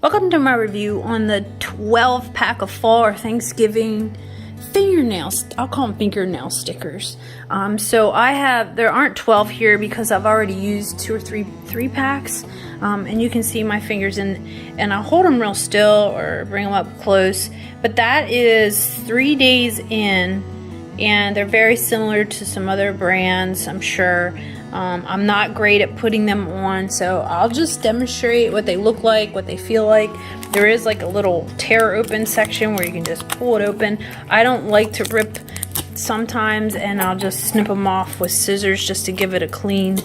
Welcome to my review on the 12 pack of fall or Thanksgiving fingernails. I'll call them fingernail stickers. So there aren't 12 here because I've already used three packs. And you can see my fingers and I'll hold them real still or bring them up close. But that is 3 days in, and they're very similar to some other brands, I'm sure. I'm not great at putting them on, so I'll just demonstrate what they look like, what they feel like. There is like a little tear open section where you can just pull it open. I don't like to rip sometimes, and I'll just snip them off with scissors just to give it a clean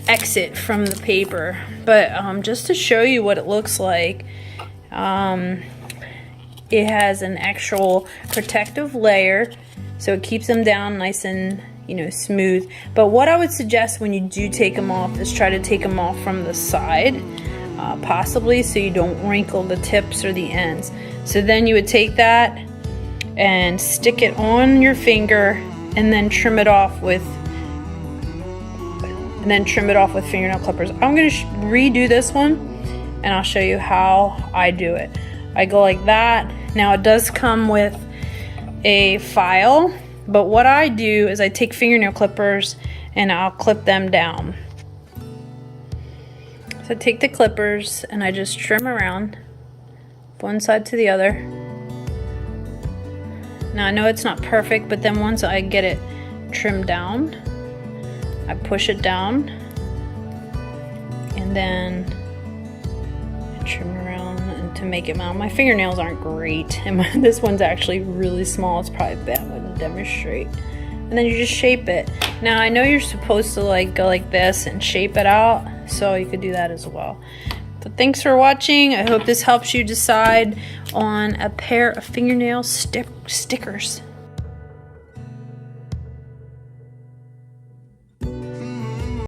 exit from the paper. But just to show you what it looks like, it has an actual protective layer, so it keeps them down nice and smooth. But what I would suggest when you do take them off is try to take them off from the side, possibly so you don't wrinkle the tips or the ends. So then you would take that and stick it on your finger and then trim it off with fingernail clippers. I'm going to redo this one and I'll show you how I do it. I go like that. Now it does come with a file, but what I do is I take fingernail clippers and I'll clip them down. So I take the clippers and I just trim around one side to the other. Now I know it's not perfect, but then once I get it trimmed down, I push it down and then I trim around to make it mount. My fingernails aren't great, and this one's actually really small. It's probably a bad one to demonstrate. And then you just shape it. Now I know you're supposed to go like this and shape it out, so you could do that as well. But thanks for watching. I hope this helps you decide on a pair of fingernail stickers.